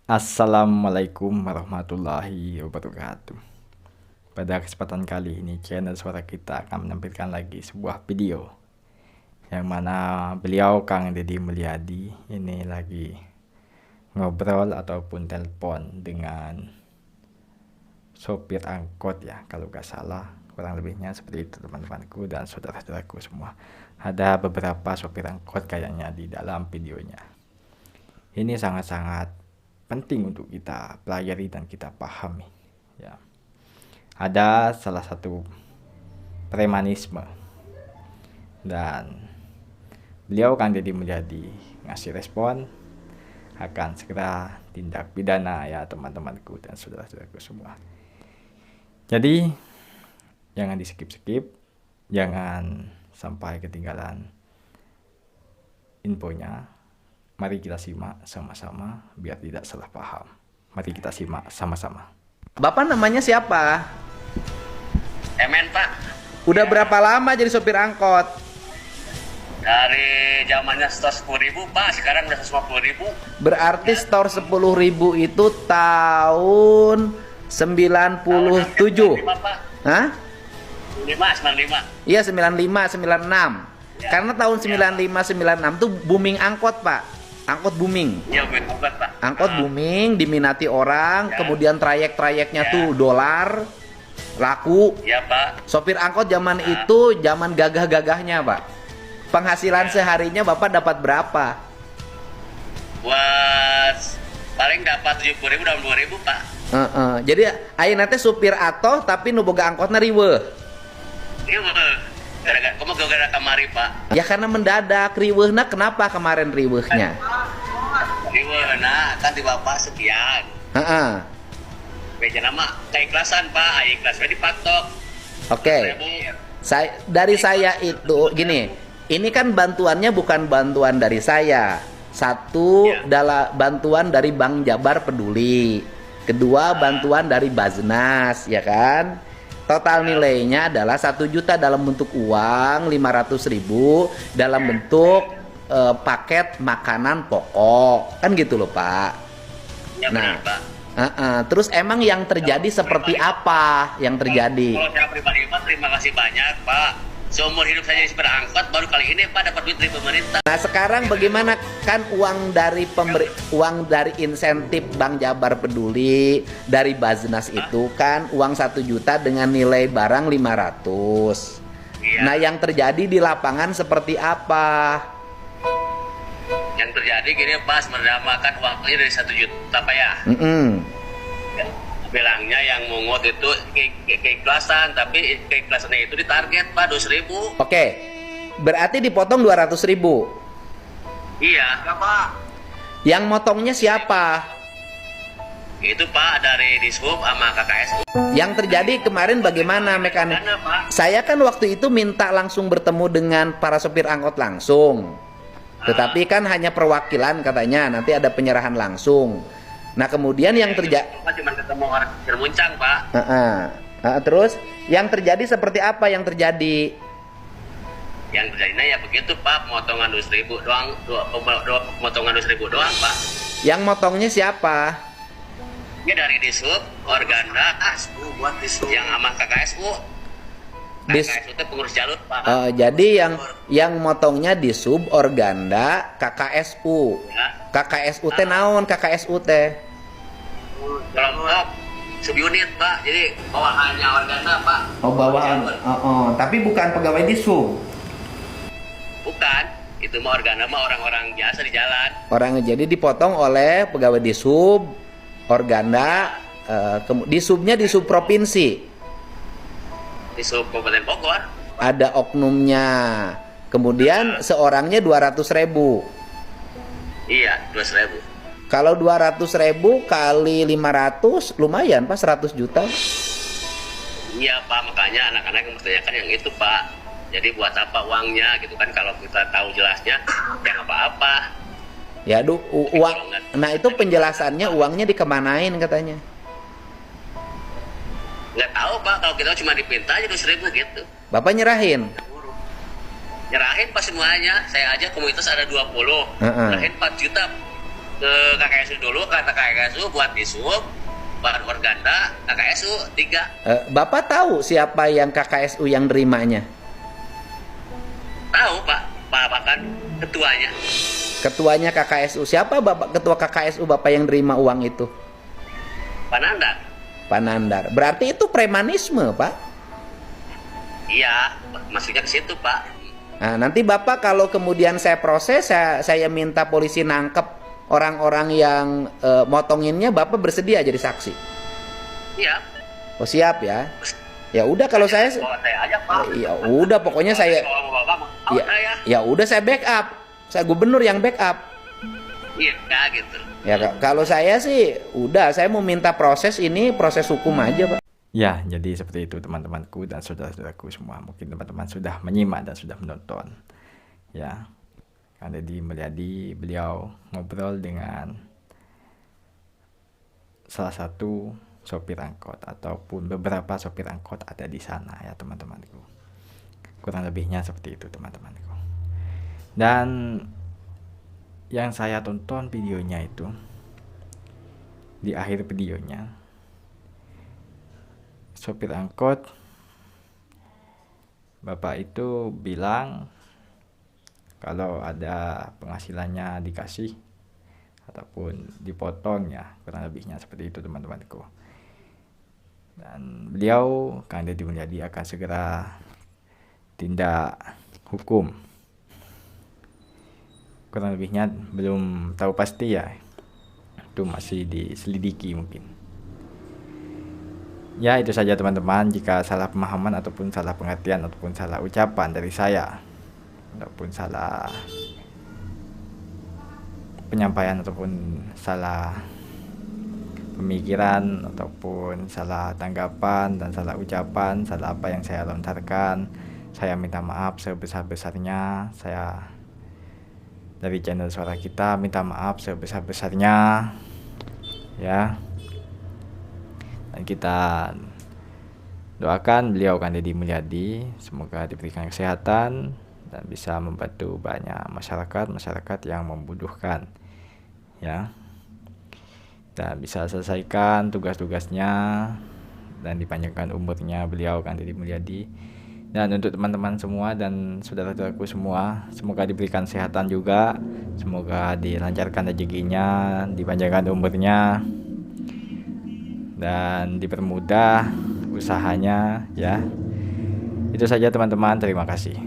Assalamualaikum warahmatullahi wabarakatuh. Pada kesempatan kali ini channel Suara Kita akan menampilkan lagi sebuah video yang mana beliau Kang Deddy Mulyadi ini lagi ngobrol ataupun telepon dengan sopir angkot ya, kalau nggak salah, kurang lebihnya seperti itu teman-temanku dan saudara-saudaraku semua. Ada beberapa sopir angkot kayaknya di dalam videonya. Ini sangat-sangat penting untuk kita pelajari dan kita pahami ya. Ada salah satu premanisme dan beliau Kang Deddy Mulyadi ngasih respon akan segera tindak pidana ya teman-temanku dan saudara-saudaraku semua. Jadi jangan di skip-skip, jangan sampai ketinggalan infonya. Mari kita simak sama-sama biar tidak salah paham. Mari kita simak sama-sama. Bapak namanya siapa? Emen Pak. Udah Ya, berapa lama jadi sopir angkot? dari zamannya setor 10.000 Pak, sekarang udah 150.000. Berarti setor 10.000 itu tahun 97. 95 Pak. Hah? 95. Iya 95, 96. Ya. Karena tahun 95, 96 tuh booming angkot, Pak. Angkot booming. Iya benar Pak. Angkot booming, diminati orang, Ya. kemudian trayek-trayeknya Ya. tuh dolar, laku. Iya Pak. Sopir angkot zaman itu zaman gagah-gagahnya, Pak. Penghasilan seharinya Bapak dapat berapa? Buat paling dapat 70.000 dan 2.000 Pak. Jadi ayeuna teh supir atoh tapi nu boga angkotna riweuh. Iya Pak. Gara-gara kamari Pak. Ya karena mendadak riweuhna, kenapa kemarin riweuhnya? Nah, kan di Bapak sekian. Heeh. Beja nama keikhlasan Pak, ikhlasnya dipatok. Oke. 1.000. Dari saya itu gini, ini kan bantuannya bukan bantuan dari saya. Satu Ya. adalah bantuan dari Bank Jabar Peduli. Kedua bantuan dari Baznas, ya kan? Total nilainya adalah 1 juta dalam bentuk uang, 500.000 dalam bentuk paket makanan pokok. Kan gitu loh, Pak. Ya Nah, benar Pak. terus emang yang terjadi seperti apa yang terjadi? Kalau saya pribadi Pak, terima kasih banyak Pak. Seumur hidup saya jadi supir angkot, baru kali ini Pak dapat duit dari pemerintah. Nah sekarang bagaimana, kan uang dari insentif Bank Jabar Peduli dari Baznas itu kan uang 1 juta dengan nilai barang 500. Iya. Nah yang terjadi di lapangan seperti apa? Yang terjadi gini Pak, mendapatkan uangnya dari 1 juta Pak ya. Ya, bilangnya yang mungut itu keikhlasan, tapi keikhlasannya itu ditarget Pak 200.000. Oke, berarti dipotong 200.000. Iya. Ya Pak. Yang motongnya siapa? Itu Pak dari Dishub sama KKSU. Yang terjadi kemarin bagaimana mekanik? Karena Pak, Saya kan waktu itu minta langsung bertemu dengan para sopir angkot langsung. Tetapi kan hanya perwakilan katanya, nanti ada penyerahan langsung. Nah kemudian yang terjadi, Pak cuma ketemu orang Muncang Pak. terus yang terjadi seperti apa yang terjadi? Yang terjadinya ya begitu Pak, pemotongan 200.000 doang, pemotongan 200.000 doang Pak. Yang motongnya siapa? Ini dari Dishub, Organda, buat Dishub yang sama KKSU. KKSU itu pengurus jalur Pak. Jadi yang motongnya di sub Organda KKSU. Ya. KKSU teh naon KKSU teh? Kelompok subunit Pak, jadi bawahannya Organda Pak. Tapi bukan pegawai di sub. Bukan, itu mah Organda mah orang-orang biasa di jalan. Jadi dipotong oleh pegawai di sub Organda, di subnya di sub provinsi. Di sub Kabupaten Bogor. Ada oknumnya. Kemudian seorangnya 200.000. Iya, 200.000. Kalau 200.000 kali 500 lumayan Pak, 100 juta. Iya Pak, makanya anak-anak yang bertanyakan yang itu Pak. Jadi buat apa uangnya gitu kan, kalau kita tahu jelasnya ya apa-apa. Ya uang. Nah itu penjelasannya uangnya dikemanain katanya. Nggak tahu Pak, kalau kita cuma dipinta aja 200.000 gitu. Bapak nyerahin. Nyerahin pas semuanya, saya aja komunitas ada 20, nyerahin 4 juta. ke KKSU dulu, kata KKSU buat disub, buat organda, KKSU 3. Bapak tahu siapa yang KKSU yang nerimanya? Tahu Pak, bahkan ketuanya. Ketuanya KKSU. Siapa Bapak ketua KKSU Bapak yang nerima uang itu? Pak Nandar. Pak Nandar. Berarti itu premanisme, Pak? Iya, maksudnya ke situ Pak. Nah, nanti Bapak kalau kemudian saya proses, saya minta polisi nangkep orang-orang yang motonginnya, Bapak bersedia jadi saksi? Iya. Oh, siap ya. Ya udah kalau saya aja Pak. ya udah pokoknya saya ya udah saya backup. Saya gubernur yang backup. Iya, gitu. Ya kalau saya sih udah saya mau minta proses ini proses hukum aja, Pak. Ya, jadi seperti itu teman-temanku dan saudara-saudaraku semua. Mungkin teman-teman sudah menyimak dan sudah menonton. Ya, Kang Deddy Mulyadi, beliau ngobrol dengan salah satu sopir angkot ataupun beberapa sopir angkot ada di sana ya teman-temanku. Kurang lebihnya seperti itu teman-temanku. Dan yang saya tonton videonya itu, di akhir videonya sopir angkot bapak itu bilang kalau ada penghasilannya dikasih ataupun dipotong, ya kurang lebihnya seperti itu teman-temanku. Dan beliau Kang Deddy Mulyadi akan segera tindak hukum. Kurang lebihnya belum tahu pasti ya, itu masih diselidiki mungkin. Ya itu saja teman-teman, jika salah pemahaman ataupun salah pengertian ataupun salah ucapan dari saya ataupun salah penyampaian ataupun salah pemikiran ataupun salah tanggapan dan salah ucapan, salah apa yang saya lontarkan, saya minta maaf sebesar-besarnya. Saya dari channel Suara Kita minta maaf sebesar-besarnya ya. Dan kita doakan beliau Kang Deddy Mulyadi semoga diberikan kesehatan dan bisa membantu banyak masyarakat yang membutuhkan ya, dan bisa selesaikan tugas-tugasnya dan dipanjangkan umurnya beliau Kang Deddy Mulyadi. Dan untuk teman-teman semua dan saudara-saudaraku semua, semoga diberikan kesehatan juga, semoga dilancarkan rezekinya, dipanjangkan umurnya dan dipermudah usahanya ya. Itu saja teman-teman, terima kasih.